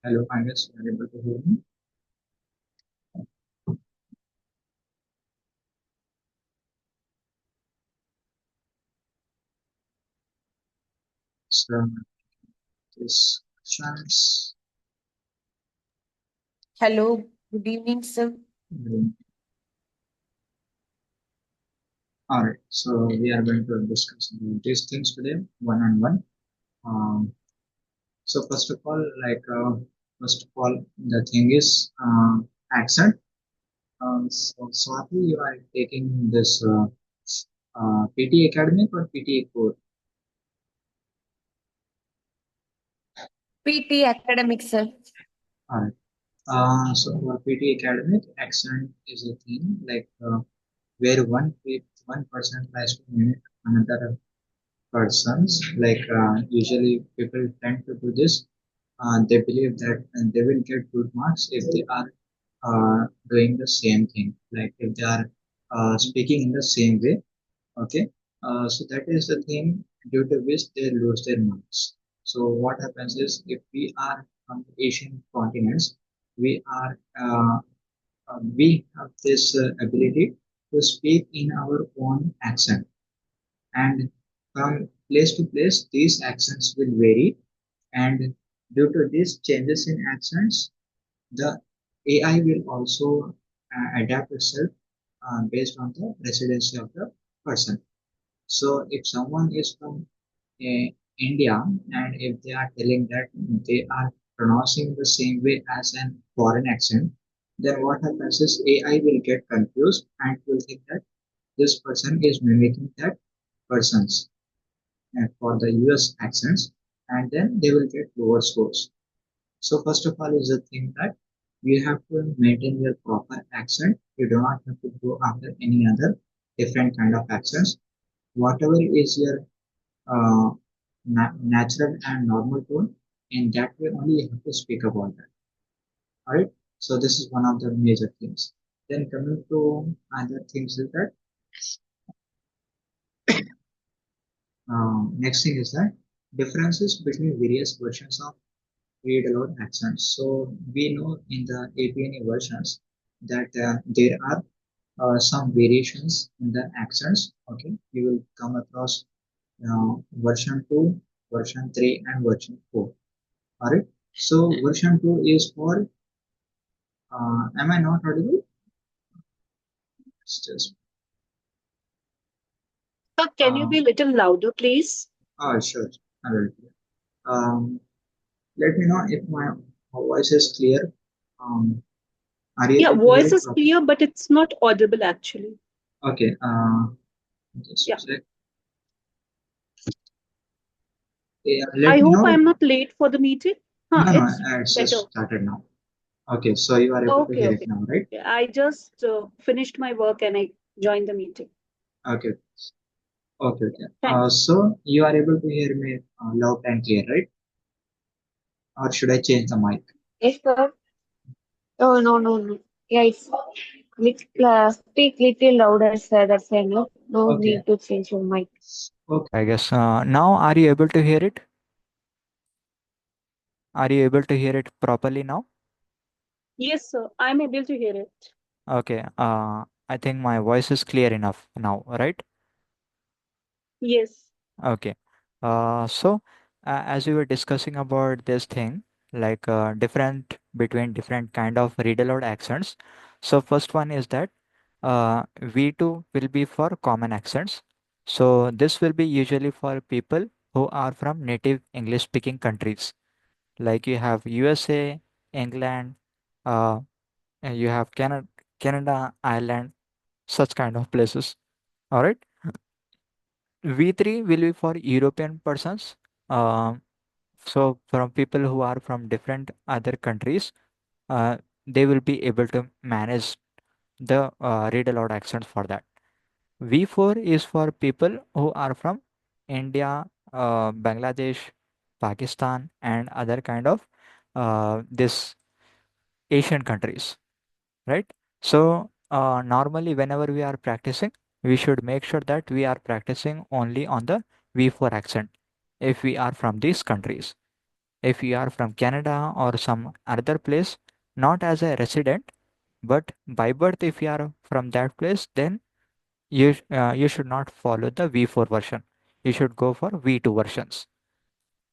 Hello, I guess you are able to hear me. So, this questions. Hello, good evening, sir. All right, so we are going to discuss these things today, one on one. So first of all, the thing is accent. So Swati, you are taking this PT Academic or PT Core? PT academic, sir. All right. So for PT Academic, accent is a thing where one person tries to mimic another person's. Usually people tend to do this. They believe that they will get good marks if they are doing the same thing. Like if they are speaking in the same way. Okay. So that is the thing due to which they lose their marks. So what happens is if we are from the Asian continents, we have this ability to speak in our own accent, and from place to place these accents will vary, and due to these changes in accents the AI will also adapt itself based on the residency of the person. So if someone is from India, and if they are telling that they are pronouncing the same way as an foreign accent, then what happens is AI will get confused and will think that this person is mimicking that person's for the US accents, and then they will get lower scores. So first of all is the thing that you have to maintain your proper accent. You do not have to go after any other different kind of accents. Whatever is your natural and normal tone, in that way only you have to speak about that. All right. So this is one of the major things. Then coming to other things is that next thing is that differences between various versions of read aloud accents. So we know in the Apeuni versions that there are some variations in the accents. Okay, you will come across version 2, version 3, and version 4. All right. So version 2 is for am I not audible? It's just Sir, can you be a little louder, please? sure. I will. Um, Let me know if my voice is clear. Um, are you Yeah, able to hear voice it is properly? clear, but it's not audible actually. Okay. Just a Yeah. sec. Yeah, let I me hope know. I'm not late for the meeting. No, no, It's it's better. just started now. Okay, so you are able to Okay, hear it okay. now, right? Yeah, I just finished my work and I joined the meeting. Okay, okay. Thanks. So you are able to hear me loud and clear, right? Or should I change the mic? Yes, sir. Oh, no, no, no. Yeah, speak little louder, sir. That's enough. No Okay, need to change your mic. okay. I guess now are you able to hear it? Are you able to hear it properly now? Yes, sir. I'm able to hear it. Okay, I think my voice is clear enough now, right? Yes. Okay. As we were discussing about this thing, different between different kind of read aloud accents. So first one is that V2 will be for common accents. So this will be usually for people who are from native English speaking countries. Like you have USA, England, uh, and you have Canada, Ireland, such kind of places. All right. V3 will be for European persons. Uh, so from people who are from different other countries, uh, they will be able to manage the read aloud accents for that. V4 is for people who are from India, Bangladesh, Pakistan, and other kind of this Asian countries, right? So normally whenever we are practicing, we should make sure that we are practicing only on the V4 accent if we are from these countries. If we are from Canada or some other place, not as a resident, but by birth, if you are from that place, then you should not follow the V4 version. You should go for V2 versions.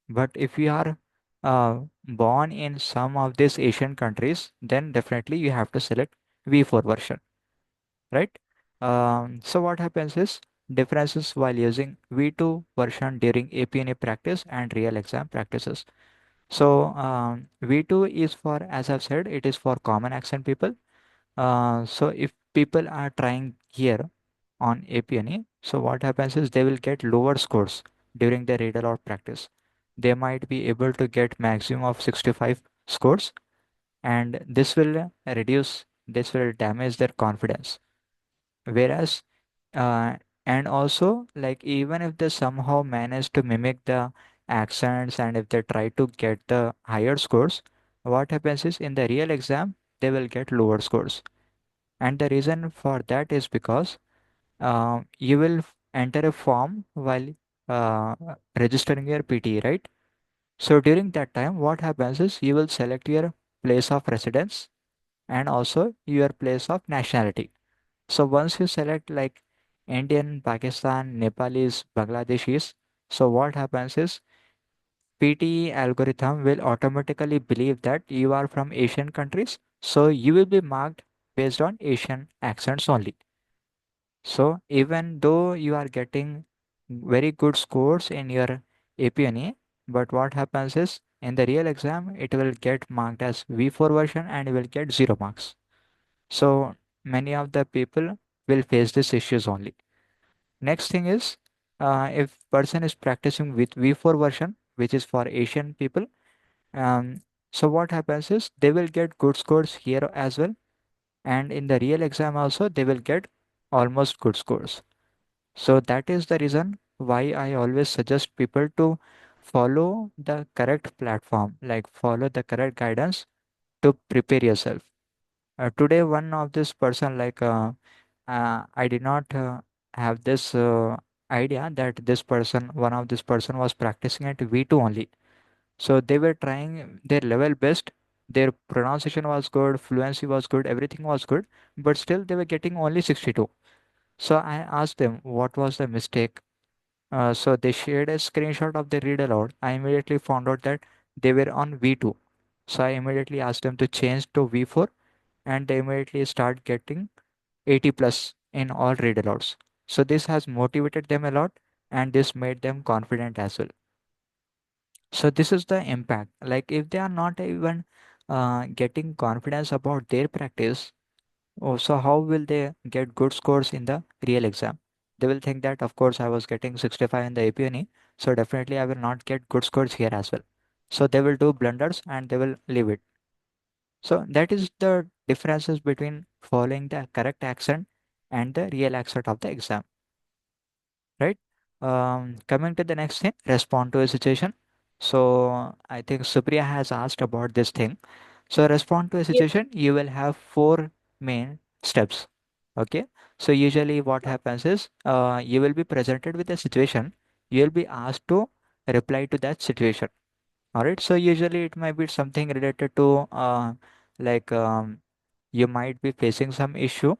But if you are born in some of these Asian countries, then definitely you have to select V4 version, right? So what happens is differences while using V2 version during APNA practice and real exam practices. So V2 is for, as I've said, it is for common accent people. So if people are trying here on Apeuni, so what happens is they will get lower scores during the read aloud practice. They might be able to get maximum of 65 scores, and this will damage their confidence. Whereas, uh, and also like even if they somehow manage to mimic the accents and if they try to get the higher scores, what happens is in the real exam they will get lower scores. And the reason for that is because you will enter a form while uh, registering your PTE, right? So during that time, what happens is you will select your place of residence and also your place of nationality. So once you select like Indian, Pakistan, Nepalese, Bangladeshis, so what happens is PTE algorithm will automatically believe that you are from Asian countries, so you will be marked based on Asian accents only. So even though you are getting very good scores in your APNA, but what happens is in the real exam, it will get marked as V4 version and you will get 0 marks. So many of the people will face these issues only. Next thing is if person is practicing with V4 version, which is for Asian people, um, so what happens is they will get good scores here as well. And in the real exam also, they will get almost good scores. So that is the reason why I always suggest people to follow the correct platform, like follow the correct guidance to prepare yourself. Today, one of this person, I did not have this idea that this person, one of this person was practicing at V2 only. So they were trying their level best. Their pronunciation was good, fluency was good, everything was good, but still they were getting only 62. So I asked them what was the mistake. So they shared a screenshot of the read aloud. I immediately found out that they were on V2. So I immediately asked them to change to V4 and they immediately start getting 80 plus in all read alouds. So this has motivated them a lot and this made them confident as well. So this is the impact. Like if they are not even getting confidence about their practice, oh, so how will they get good scores in the real exam? They will think that, of course, I was getting 65 in the APNE, so definitely I will not get good scores here as well. So they will do blunders and they will leave it. So that is the differences between following the correct accent and the real accent of the exam, right? Coming to the next thing, respond to a situation. So I think Supriya has asked about this thing. So respond to a Yes. situation, you will have four main steps. Okay. So usually what happens is you will be presented with a situation. You will be asked to reply to that situation. All right. So usually it might be something related to like you might be facing some issue.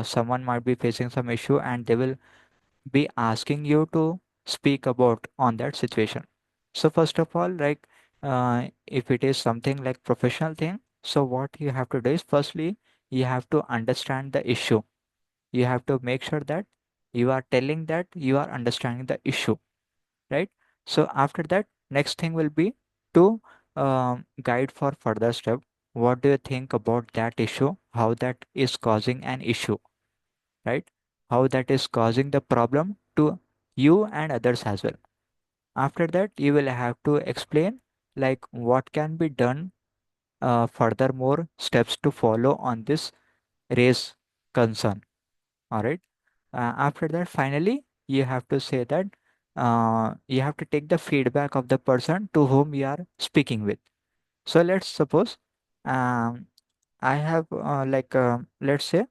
Someone might be facing some issue and they will be asking you to speak about on that situation. So first of all, like if it is something like professional thing, so what you have to do is firstly you have to understand the issue. you have to make sure that you are telling that you are understanding the issue, right? So after that, next thing will be to guide for further step. What do you think about that issue? How that is causing an issue, right? How that is causing the problem to you and others as well. After that, you will have to explain like what can be done, furthermore steps to follow on this raise concern. All right. After that, finally, you have to say that you have to take the feedback of the person to whom you are speaking with. So let's suppose um, I have let's say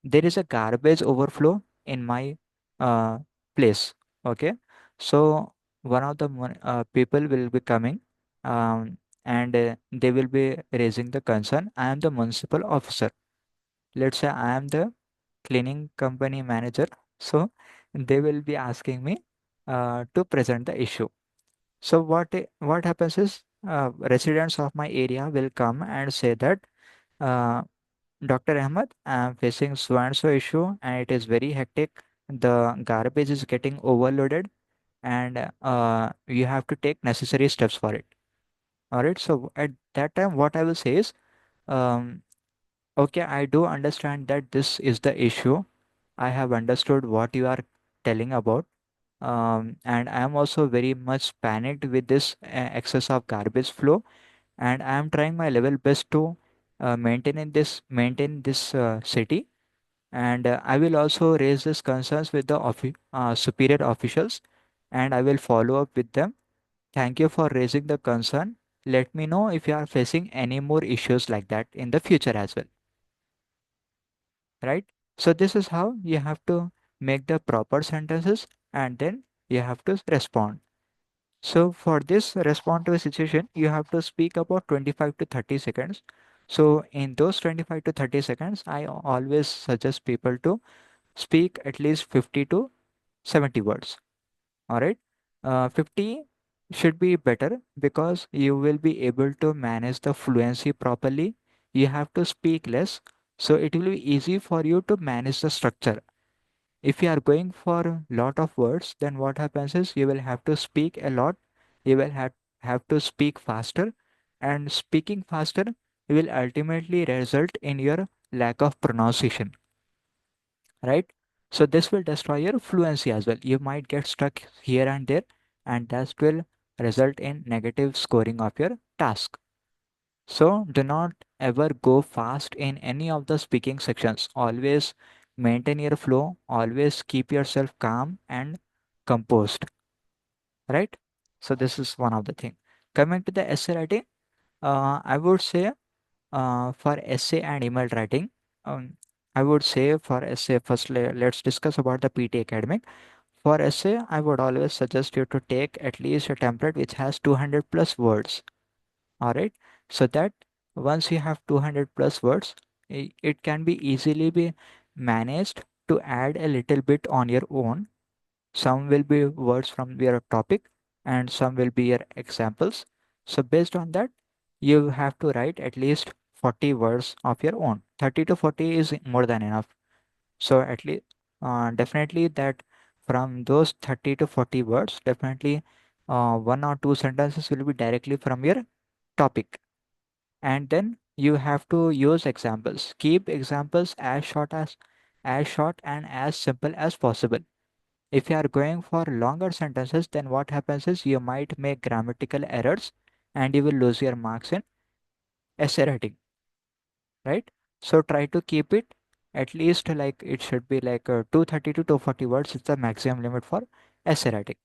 there is a garbage overflow in my uh, place. Okay. So one of the people will be coming, and they will be raising the concern. I am the municipal officer. Let's say I am the cleaning company manager. So they will be asking me to present the issue. So what happens is residents of my area will come and say that uh, Dr. Ahmed, I am facing so and so issue and it is very hectic. The garbage is getting overloaded and you have to take necessary steps for it. All right. So at that time, what I will say is, um, okay, I do understand that this is the issue. I have understood what you are telling about. And I am also very much panicked with this excess of garbage flow, and I am trying my level best to maintain this city. And I will also raise these concerns with the superior officials, and I will follow up with them. Thank you for raising the concern. Let me know if you are facing any more issues like that in the future as well, right? So this is how you have to make the proper sentences, and then you have to respond. So for this respond to a situation, you have to speak about 25 to 30 seconds. So in those 25 to 30 seconds, I always suggest people to speak at least 50 to 70 words. All right. 50 should be better because you will be able to manage the fluency properly. You have to speak less. So it will be easy for you to manage the structure. If you are going for a lot of words, then what happens is you will have to speak a lot. You will have to speak faster, and speaking faster will ultimately result in your lack of pronunciation, right? So this will destroy your fluency as well. You might get stuck here and there, and that will result in negative scoring of your task. So do not ever go fast in any of the speaking sections. Always maintain your flow, always keep yourself calm and composed, right? So this is one of the thing. Coming to the essay writing, I would say for essay and email writing, um, I would say for essay, first let's discuss about the PT Academic. For essay, I would always suggest you to take at least a template which has 200 plus words. All right. So that once you have 200 plus words, it can be easily be managed to add a little bit on your own. Some will be words from your topic and some will be your examples. So based on that, you have to write at least 40 words of your own. 30 to 40 is more than enough. So at least definitely that from those 30 to 40 words, definitely one or two sentences will be directly from your topic. And then you have to use examples. Keep examples as short and as simple as possible. If you are going for longer sentences, then what happens is you might make grammatical errors and you will lose your marks in essay writing, right? So try to keep it at least like it should be like 230 to 240 words is the maximum limit for essay writing.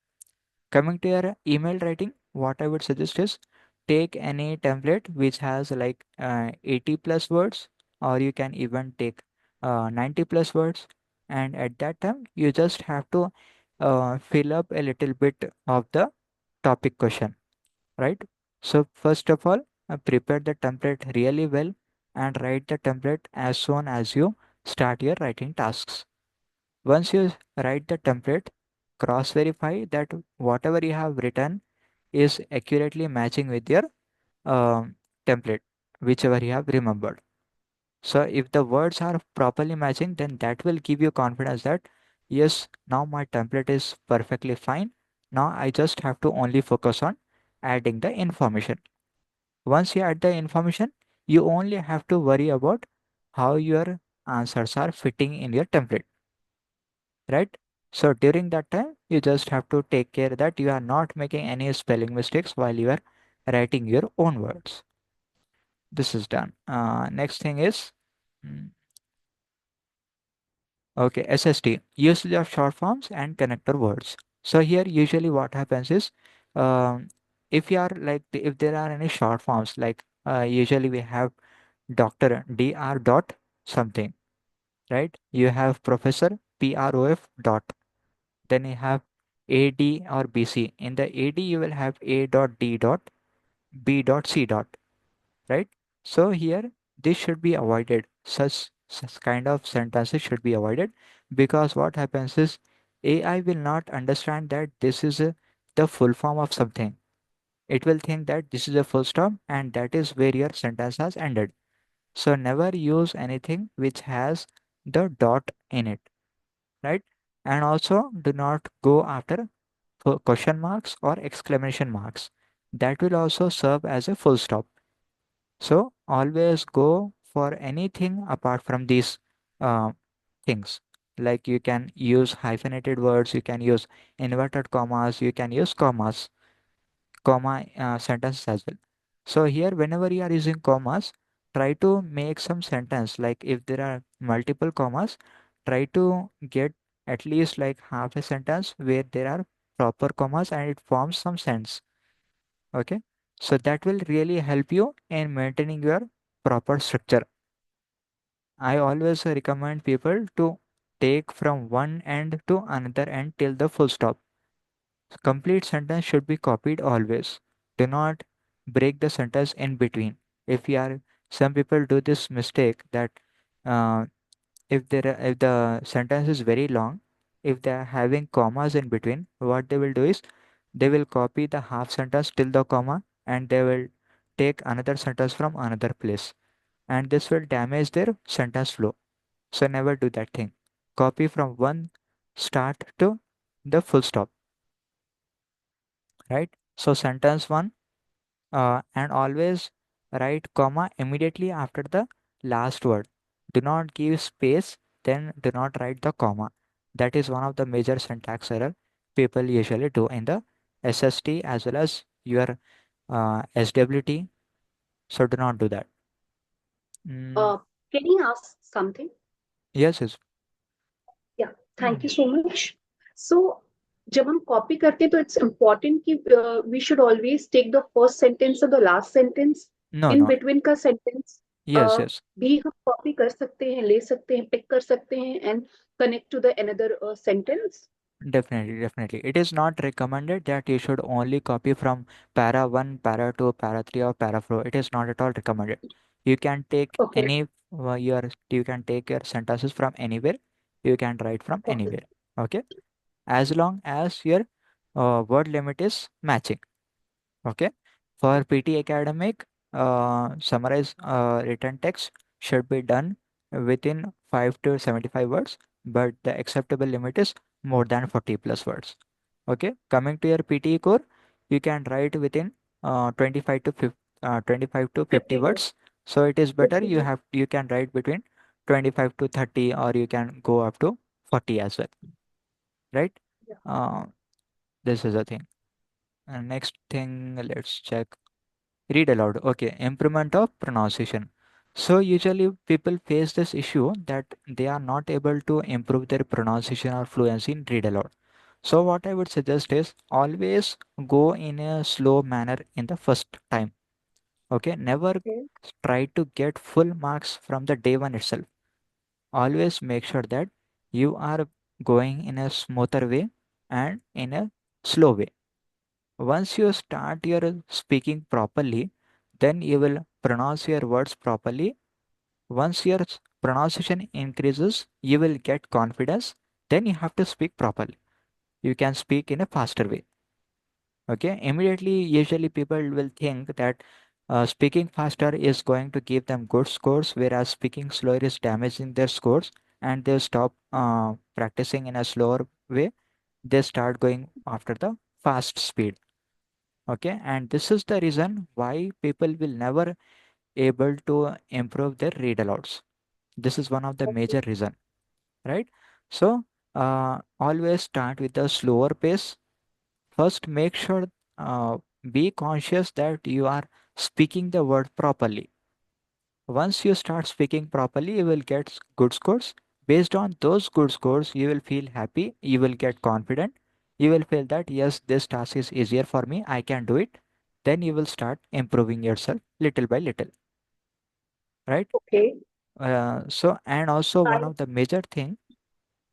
Coming to your email writing, what I would suggest is take any template which has like 80 plus words, or you can even take 90 plus words. And at that time, you just have to fill up a little bit of the topic question, right? So, first of all, prepare the template really well and write the template as soon as you start your writing tasks. Once you write the template, cross verify that whatever you have written is accurately matching with your um, template, whichever you have remembered. So if the words are properly matching, then that will give you confidence that yes, now my template is perfectly fine. Now I just have to only focus on adding the information. Once you add the information, you only have to worry about how your answers are fitting in your template, right? So during that time, you just have to take care that you are not making any spelling mistakes while you are writing your own words. This is done. Next thing is, mm, okay, SST, usage of short forms and connector words. So here usually what happens is, if you are like, if there are any short forms, like usually we have doctor, dr dot something, right? You have professor, prof dot. Then you have ad or bc. In the ad you will have a dot d dot b dot c dot, right? So here this should be avoided. Such kind of sentences should be avoided, because what happens is AI will not understand that this is the full form of something. It will think that this is a full stop and that is where your sentence has ended. So never use anything which has the dot in it, right? And also do not go after question marks or exclamation marks. That will also serve as a full stop. So always go for anything apart from these uh, things. Like you can use hyphenated words, you can use inverted commas, you can use commas, comma sentences as well. So here, whenever you are using commas, try to make some sentence. Like if there are multiple commas, try to get at least like half a sentence where there are proper commas and it forms some sense. Okay, so that will really help you in maintaining your proper structure. I always recommend people to take from one end to another end till the full stop. Complete sentence should be copied always. Do not break the sentence in between. If you are, some people do this mistake that uh, if the sentence is very long, if they are having commas in between, what they will do is they will copy the half sentence till the comma and they will take another sentence from another place, and this will damage their sentence flow. So never do that thing. Copy from one start to the full stop, right? So sentence one, and always write comma immediately after the last word. Do not give space, then do not write the comma. That is one of the major syntax error people usually do in the SST as well as your SWT. So do not do that. Mm, Uh, can you ask something? yes, yes. Yeah, thank you so much. So जब हम copy करते हैं तो it's important कि we should always take the first sentence और the last sentence No, in no. Between का sentence Yes, yes. भी हम कॉपी कर सकते हैं ले सकते हैं पिक कर सकते हैं and connect to the another sentence Definitely, definitely. It is not recommended that you should only copy from para 1, para 2, para 3 or para 4. It is not at all recommended. You can take okay any you can take your sentences from anywhere. You can write from okay anywhere. Okay? As long as your word limit is matching. Okay. For PT academic, summarize written text should be done within 5 to 75 words, but the acceptable limit is more than 40 plus words. Okay. Coming to your PTE core, you can write within 25 to 50, 25 to 50 50 words. So it is better 50 you can write between 25 to 30, or you can go up to 40 as well. Right? yeah. Uh, this is the thing. And next thing, let's check. Read aloud. Okay, improvement of pronunciation. So usually people face this issue that they are not able to improve their pronunciation or fluency in read aloud. So what I would suggest is always go in a slow manner in the first time. Okay, never Okay. try to get full marks from the day one itself. Always make sure that you are going in a smoother way and in a slow way. Once you start your speaking properly, then you will pronounce your words properly. Once your pronunciation increases, you will get confidence. Then you have to speak properly. You can speak in a faster way. Okay. Immediately, usually people will think that Speaking faster is going to give them good scores, whereas speaking slower is damaging their scores, and they'll stop practicing in a slower way. They start going after the fast speed. Okay, and this is the reason why people will never able to improve their read alouds. This is one of the Okay. major reason, right? So always start with a slower pace. First, make sure, be conscious that you are speaking the word properly. Once you start speaking properly, you will get good scores. Based on those good scores, you will feel happy, you will get confident, you will feel that yes, this task is easier for me, I can do it. Then you will start improving yourself little by little, right? Okay. So, and also one I of the major thing,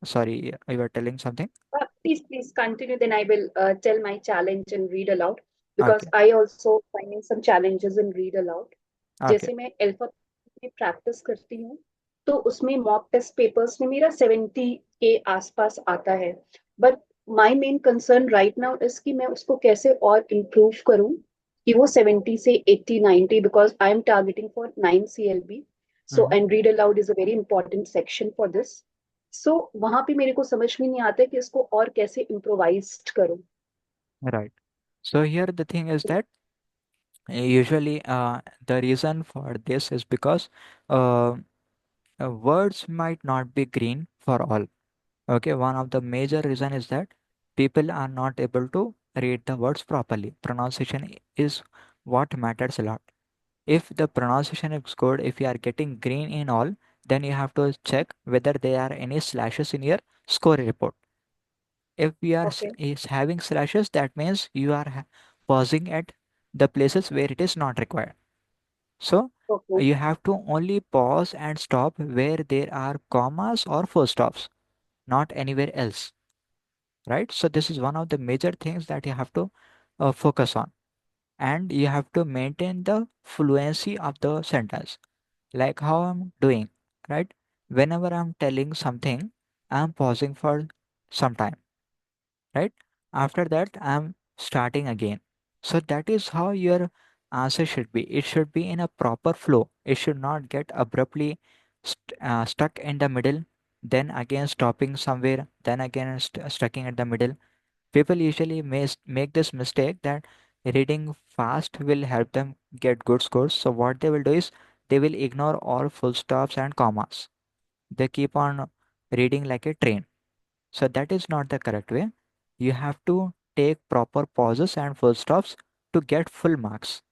sorry, you were telling something? please continue. Then I will tell my challenge and read aloud because Okay, I also finding some challenges in read aloud. okay. जैसे मैं alpha में practice करती हूँ तो उसमें mock test papers में मेरा 70 के आसपास आता है but my main concern right now is कि मैं उसको कैसे और इम्प्रूव करूँ कि वो 70 से 80 90 because I am targeting for 9 CLB so Mm-hmm. And read aloud is a very important section for this so वहां पे मेरे को समझ में नहीं आता कि इसको और कैसे इम्प्रोवाइज करूँ. Right. So here the thing is that usually the reason for this is because uh, words might not be green for all. Okay, one of the major reason is that people are not able to read the words properly. Pronunciation is what matters a lot. If the pronunciation is good, if you are getting green in all, then you have to check whether there are any slashes in your score report. If we are Okay. is having slashes, that means you are pausing at the places where it is not required. So Okay. you have to only pause and stop where there are commas or full stops, not anywhere else, right? So this is one of the major things that you have to focus on, and you have to maintain the fluency of the sentence, like how I'm doing, right? Whenever I'm telling something, I'm pausing for some time, right? After that, I'm starting again. So that is how your answer should be. It should be in a proper flow. It should not get abruptly stuck in the middle, then again stopping somewhere, then again stucking at the middle. People usually make this mistake that reading fast will help them get good scores. So what they will do is they will ignore all full stops and commas. They keep on reading like a train. So that is not the correct way. You have to take proper pauses and full stops to get full marks,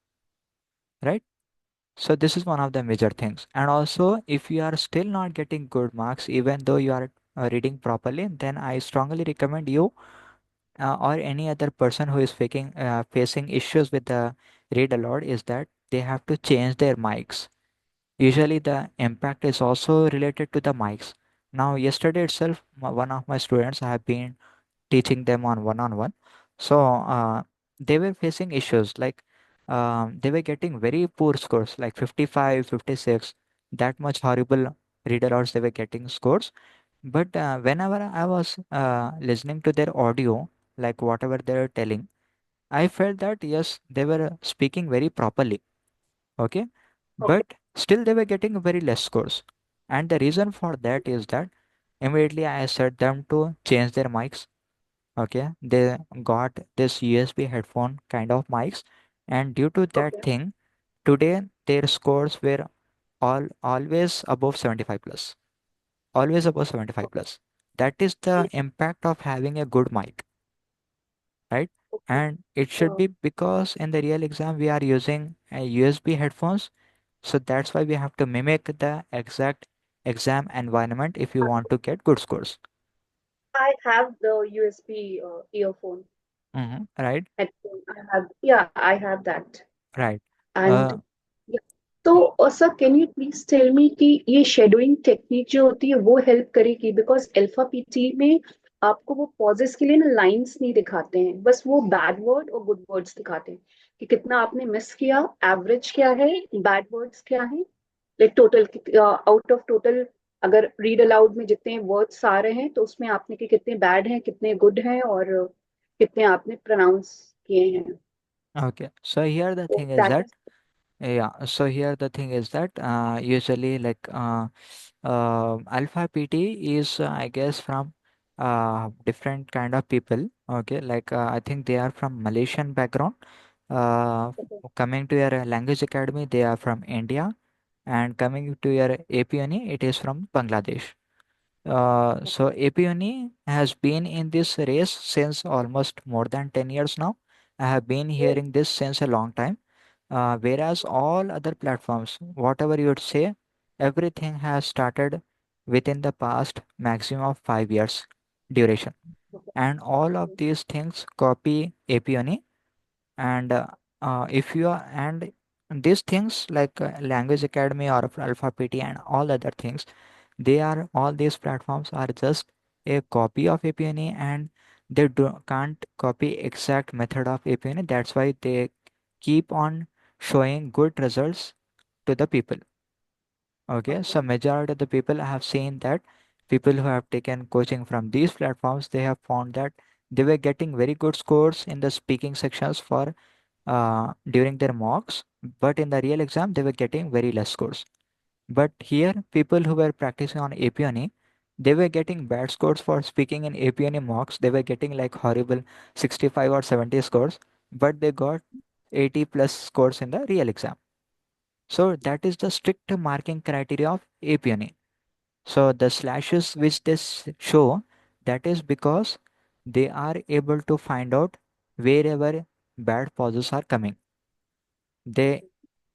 right? So this is one of the major things. And also, if you are still not getting good marks, even though you are reading properly, then I strongly recommend you or any other person who is facing issues with the read aloud is that they have to change their mics. Usually, the impact is also related to the mics. Now, yesterday itself, one of my students, I have been teaching them on one-on-one. So they were facing issues like they were getting very poor scores like 55, 56, that much horrible reader outs they were getting scores. But whenever I was listening to their audio, like whatever they were telling, I felt that yes, they were speaking very properly. Okay. Okay. But still they were getting very less scores. And the reason for that is that immediately I said them to change their mics. Okay, they got this USB headphone kind of mics, and due to that Okay. thing, today their scores were always above 75 plus, always above 75 plus. That is the impact of having a good mic, right? Okay. And it should Uh, be because in the real exam we are using a USB headphones, so that's why we have to mimic the exact exam environment if you want to get good scores. I have the USB earphone Right, headphone. I have, yeah, I have that. right. And Uh, yeah. तो sir can you please tell me कि ये shadowing technique जो होती है वो help करेगी because alpha PT में आपको वो पॉजेस के लिए ना लाइंस नहीं दिखाते हैं बस वो बैड वर्ड और गुड वर्ड्स दिखाते हैं कि कितना आपने मिस किया एवरेज क्या है बैड वर्ड्स क्या है like total out of total अगर रीड अलाउड में जितने वर्ड्स आ रहे हैं तो उसमें आपने के कितने बैड हैं कितने गुड हैं और कितने आपने प्रोनाउंस किए हैं Okay, so here the तो thing is that that is Yeah, so here the thing is that usually alpha PT is I guess from different kind of people. Okay, I think they are from Malaysian background. Uh, Coming to your language academy, they are from India, and coming to your Apeuni, it is from Bangladesh. So Apeuni has been in this race since almost more than 10 years now. I have been Yes. hearing this since a long time. Whereas all other platforms, whatever you would say, everything has started within the past maximum of 5 years duration. And all of these things copy Apeoni. And if you are, and these things like Language Academy or Alpha PT and all other things, they are all these platforms are just a copy of Apeoni, and can't copy exact method of Apeoni. That's why they keep on showing good results to the people. Okay, so majority of the people I have seen that people who have taken coaching from these platforms, they have found that they were getting very good scores in the speaking sections for during their mocks, but in the real exam they were getting very less scores. But here, people who were practicing on Apeoni, they were getting bad scores for speaking in Apeoni mocks. They were getting like horrible 65 or 70 scores, but they got 80 plus scores in the real exam. So that is the strict marking criteria of Apeoni. So the slashes which this show, that is because they are able to find out wherever bad pauses are coming. They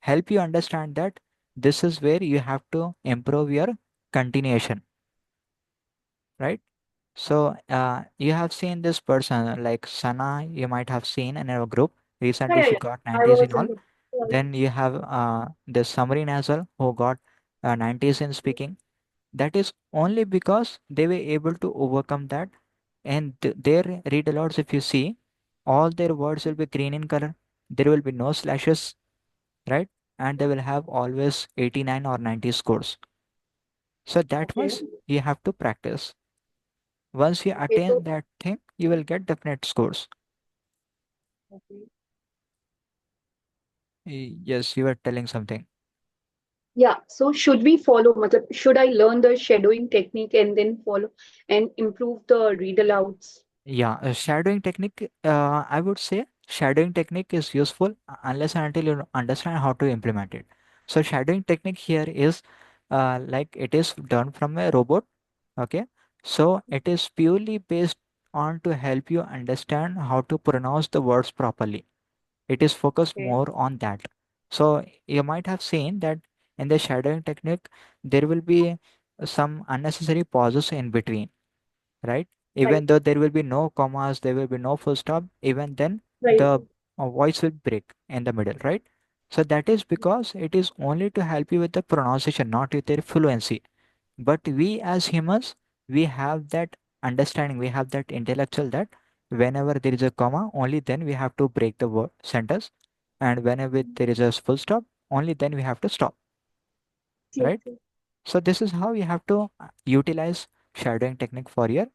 help you understand that this is where you have to improve your continuation, right? So you have seen this person like Sana, you might have seen in our group. Yeah, Recently, yeah, she yeah. got I 90s was in in all. the. Then you have this Samarin as well, who got 90s in speaking. That is only because they were able to overcome that. And their read alouds, if you see, all their words will be green in color. There will be no slashes, right? And they will have always 89 or 90 scores. So that Okay. much you have to practice. Once you Okay. attain So. that thing, you will get definite scores. Okay. Yes, you were telling something. Yeah. So should we follow? matlab, Should I learn the shadowing technique and then follow and improve the read alouds? Yeah, shadowing technique, I would say shadowing technique is useful unless and until you understand how to implement it. So shadowing technique here is like it is done from a robot. Okay. So it is purely based on to help you understand how to pronounce the words properly. It is focused Okay. more on that. So you might have seen that in the shadowing technique, there will be some unnecessary pauses in between, right? Right. Even though there will be no commas, there will be no full stop, even then Right. the voice will break in the middle, right? So that is because it is only to help you with the pronunciation, not with their fluency. But we as humans, we have that understanding, we have that intellectual that whenever there is a comma, only then we have to break the word sentence, and whenever there is a full stop, only then we have to stop, Yes. right? Yes. So this is how you have to utilize shadowing technique for your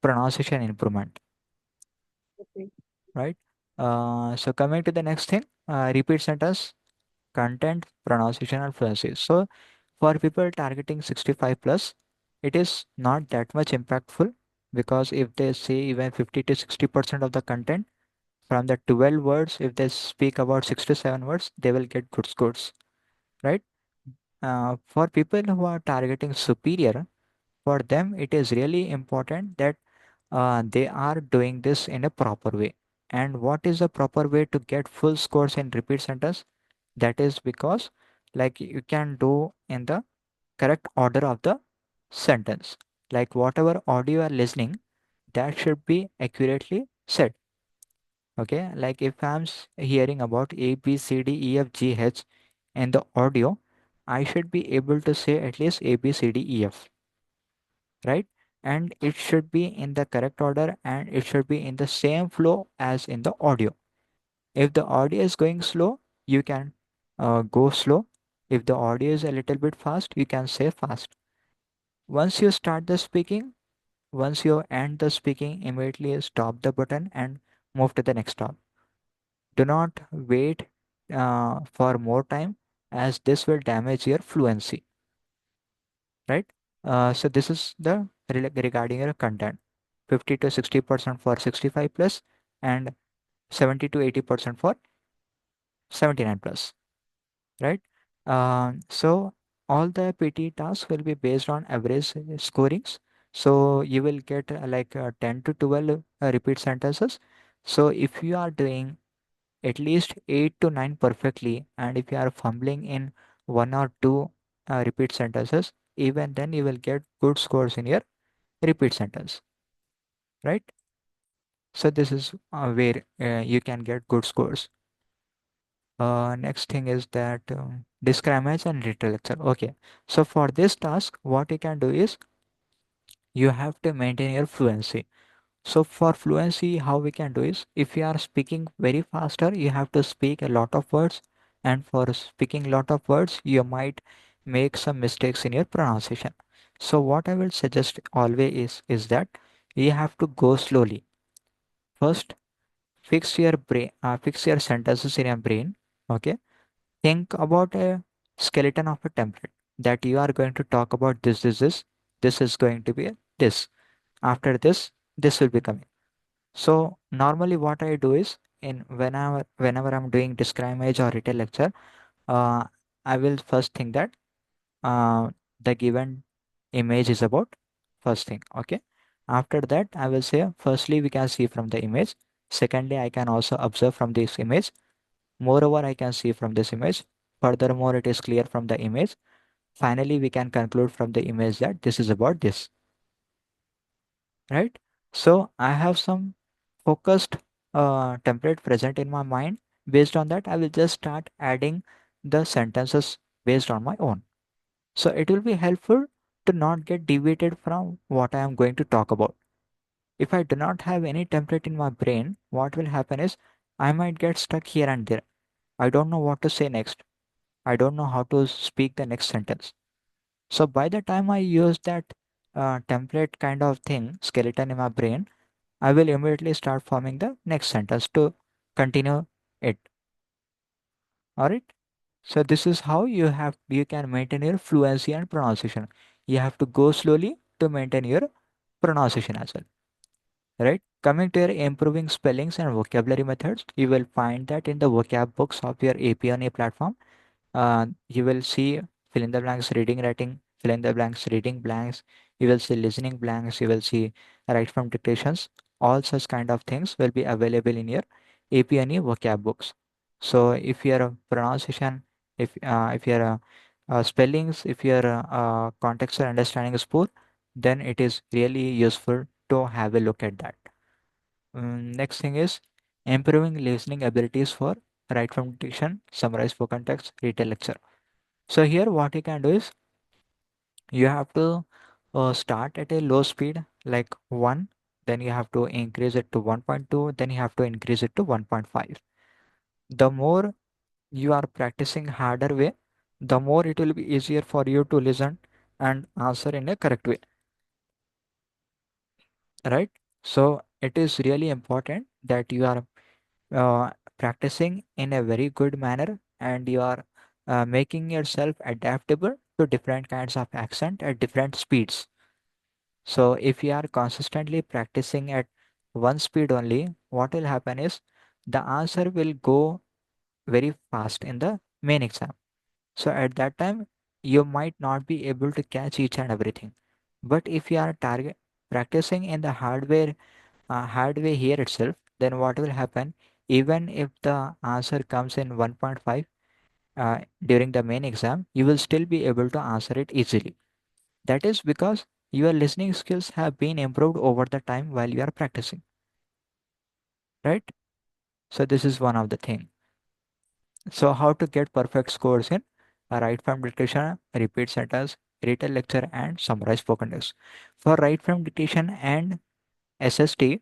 pronunciation improvement, Okay. right? So coming to the next thing, repeat sentence, content, pronunciation, and fluency. So for people targeting 65 plus, it is not that much impactful, because if they say even 50 to 60% of the content from the 12 words, if they speak about 6 to 7 words, they will get good scores, right? For people who are targeting superior, for them it is really important that they are doing this in a proper way. And what is the proper way to get full scores in repeat sentence? That is because like you can do in the correct order of the sentence. Like whatever audio you are listening, that should be accurately said. Okay, like if hearing about A, B, C, D, E, F, G, H in the audio, I should be able to say at least A, B, C, D, E, F, right? And it should be in the correct order, and it should be in the same flow as in the audio. If the audio is going slow, you can go slow. If the audio is a little bit fast, you can say fast. Once you start the speaking, once you end the speaking, immediately stop the button and move to the next stop. Do not wait for more time, as this will damage your fluency, right? So this is the regarding your content. 50 to 60% for 65 plus, and 70 to 80% for 79 plus, right? So all the PT tasks will be based on average scorings. So you will get 10 to 12 repeat sentences. So if you are doing at least 8 to 9 perfectly, and if you are fumbling in one or two repeat sentences, even then you will get good scores in your repeat sentence, right? So this is where you can get good scores. Next thing is that discriminate and read lecture. Okay, so for this task, what you can do is you have to maintain your fluency. So for fluency, how we can do is, if you are speaking very faster, you have to speak a lot of words, and for speaking a lot of words, you might make some mistakes in your pronunciation. So what I will suggest always is that you have to go slowly. First, fix your sentences in your brain. Okay, think about a skeleton of a template that you are going to talk about this is going to be a this. After this will be coming. So normally what I do is, in whenever I'm doing describe or retail lecture, uh, I will first think that uh, the given image is about first thing. Okay. After that, I will say, firstly, we can see from the image. Secondly, I can also observe from this image. Moreover, I can see from this image. Furthermore, it is clear from the image. Finally, we can conclude from the image that this is about this, right? So I have some focused template present in my mind. Based on that, I will just start adding the sentences based on my own. So it will be helpful to not get deviated from what I am going to talk about. If I do not have any template in my brain, what will happen is I might get stuck here and there. I don't know what to say next. I don't know how to speak the next sentence. So by the time I use that template kind of thing, skeleton in my brain, I will immediately start forming the next sentence to continue it. All right. So this is how you can maintain your fluency and pronunciation. You have to go slowly to maintain your pronunciation as well. Right. Coming to your improving spellings and vocabulary methods, you will find that in the vocab books of your Apeuni platform. You will see fill in the blanks, reading, writing, fill in the blanks, reading blanks. You will see listening blanks. You will see write from dictations. All such kind of things will be available in your APNE vocab books. So if your pronunciation, if your spellings, if your contextual understanding is poor, then it is really useful to have a look at that. Next thing is improving listening abilities for write from dictation, summarize for context, retail lecture. So here what you can do is you have to start at a low speed like 1, then you have to increase it to 1.2, then you have to increase it to 1.5. The more you are practicing harder way, the more it will be easier for you to listen and answer in a correct way, right? So it is really important that you are practicing in a very good manner, and you are making yourself adaptable to different kinds of accent at different speeds. So if you are consistently practicing at one speed only, what will happen is the answer will go very fast in the main exam. So at that time, you might not be able to catch each and everything. But if you are practicing in the hard way here itself, then what will happen? Even if the answer comes in 1.5 during the main exam, you will still be able to answer it easily. That is because your listening skills have been improved over the time while you are practicing, right? So this is one of the thing. So how to get perfect scores in write from dictation, repeat sentence, retail lecture, and summarize spoken text. For write from dictation and SST,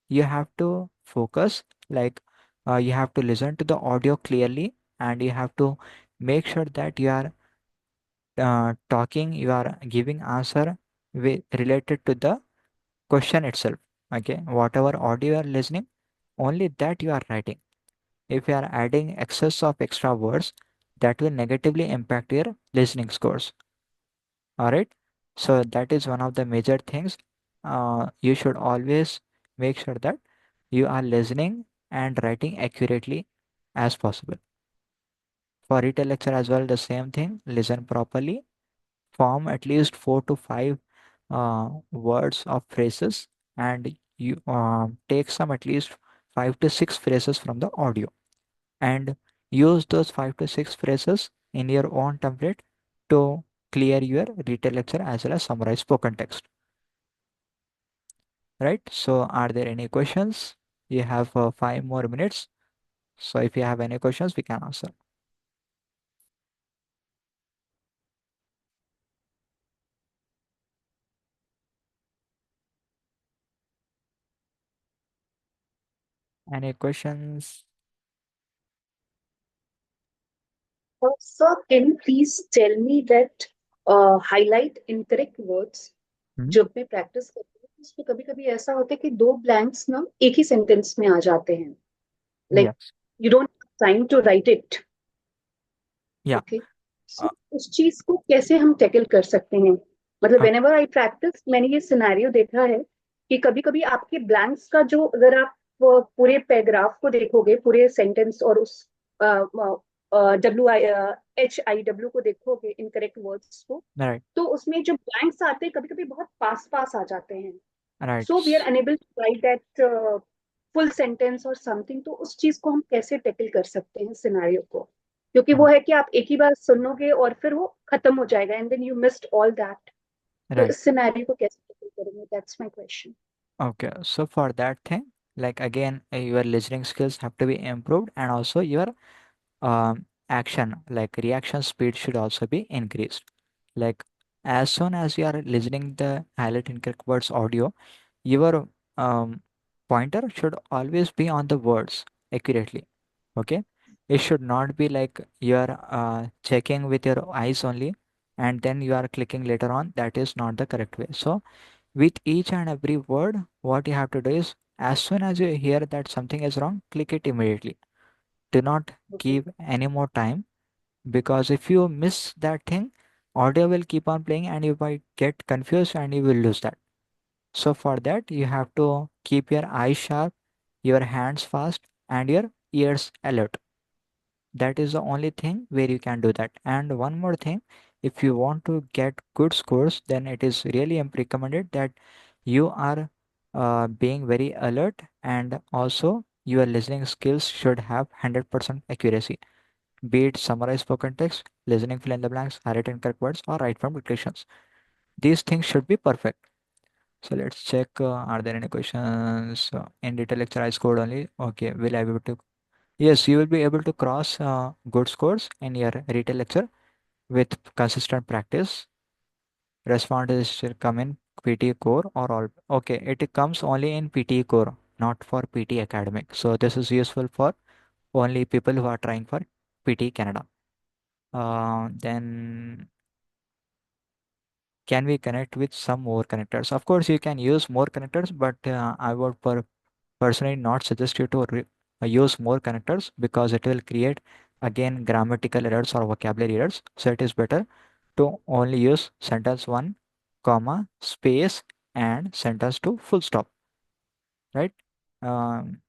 you have to focus, like you have to listen to the audio clearly, and you have to make sure that you are talking, you are giving answer related to the question itself. Okay, whatever audio you are listening, only that you are writing. if you are adding excess of extra words, that will negatively impact your listening scores. All right. So that is one of the major things. You should always make sure that you are listening and writing accurately as possible. For retail lecture as well, the same thing. Listen properly. Form at least 4 to 5 words of phrases, and you take some at least 5 to 6 phrases from the audio, and use those 5 to 6 phrases in your own template to clear your retail lecture as well as summarize spoken text. Right? So, are there any questions? You have 5 more minutes. So, if you have any questions, we can answer. Any questions? Sir, can you please tell me that highlight incorrect words Hmm? जब मैं practice करती हूँ उसमें कभी कभी ऐसा होता है कि दो ब्लैंक्स ना एक ही सेंटेंस में आ जाते हैं like Yes. You don't time to write it Yeah. Okay so Uh, उस चीज को कैसे हम टैकल कर सकते हैं मतलब uh, when ever I practice मैंने ये सिनेरियो देखा है कि कभी कभी आपके ब्लैंक्स का जो अगर आप पूरे पैराग्राफ को देखोगे पूरे सेंटेंस और उस WIHIW को देखोगे इनकरेक्ट वर्ड्स को right. तो उसमें जो ब्लैंक्स आते हैं कभी कभी बहुत पास पास आ जाते हैं Right. So we are unable to write that full sentence और समथिंग तो उस चीज को हम कैसे टैकल कर सकते हैं सिनेरियो को क्योंकि वो Uh, है कि आप एक ही बार सुनोगे और फिर वो खत्म हो जाएगा and then you missed all that तो right. इस सिनेरियो को कैसे टैकल करेंगे that's my question Okay. So for that thing, like again, your listening skills have to be improved, and also your action, like reaction speed, should also be increased. Like as soon as you are listening the highlight incorrect words audio, your pointer should always be on the words accurately. Okay, it should not be like you are checking with your eyes only, and then you are clicking later on. That is not the correct way. So with each and every word, what you have to do is, as soon as you hear that something is wrong, click it immediately. Do not okay give any more time, because if you miss that thing, audio will keep on playing and you might get confused and you will lose that. So for that, you have to keep your eyes sharp, your hands fast, and your ears alert. That is the only thing where you can do that. And one more thing, if you want to get good scores, then it is really recommended that you are being very alert, and also your listening skills should have 100% accuracy, be it summarize spoken text, listening fill in the blanks, highlight incorrect words, or write form dictations. These things should be perfect. So let's check. Are there any questions? In detail lecture, I scored only. Okay, will I be able to? Yes, you will be able to cross good scores in your retail lecture with consistent practice. Responses should come in PT core or all. Okay, it comes only in PT core, not for PT academic. So this is useful for only people who are trying for PT Canada. Then can we connect with some more connectors? Of course, you can use more connectors, but I would personally not suggest you to use more connectors, because it will create again grammatical errors or vocabulary errors. So it is better to only use sentence 1, comma, space, and sentence 2, full stop, right? Um,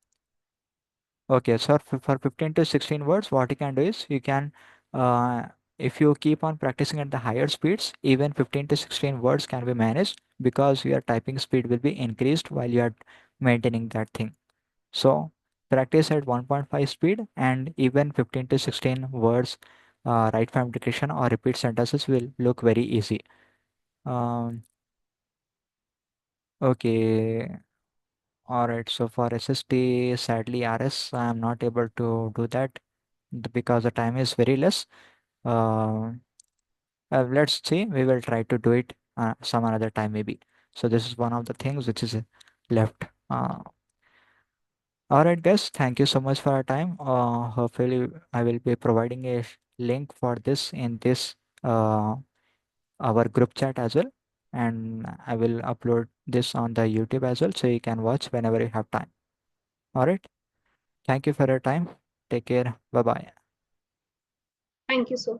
Okay, so for 15 to 16 words, what you can do is you can, uh, if you keep on practicing at the higher speeds, even 15 to 16 words can be managed, because your typing speed will be increased while you are maintaining that thing. So practice at 1.5 speed, and even 15 to 16 words, right form dictation or repeat sentences will look very easy. Um, okay, all right. So for SST, sadly, RS, I am not able to do that because the time is very less. Uh, let's see. We will try to do it some another time maybe. So this is one of the things which is left. All right, guys. Thank you so much for your time. Hopefully, I will be providing a link for this in this uh, our group chat as well, and I will upload this on the YouTube as well, so you can watch whenever you have time. All right. Thank you for your time. Take care. Bye bye. Thank you, sir.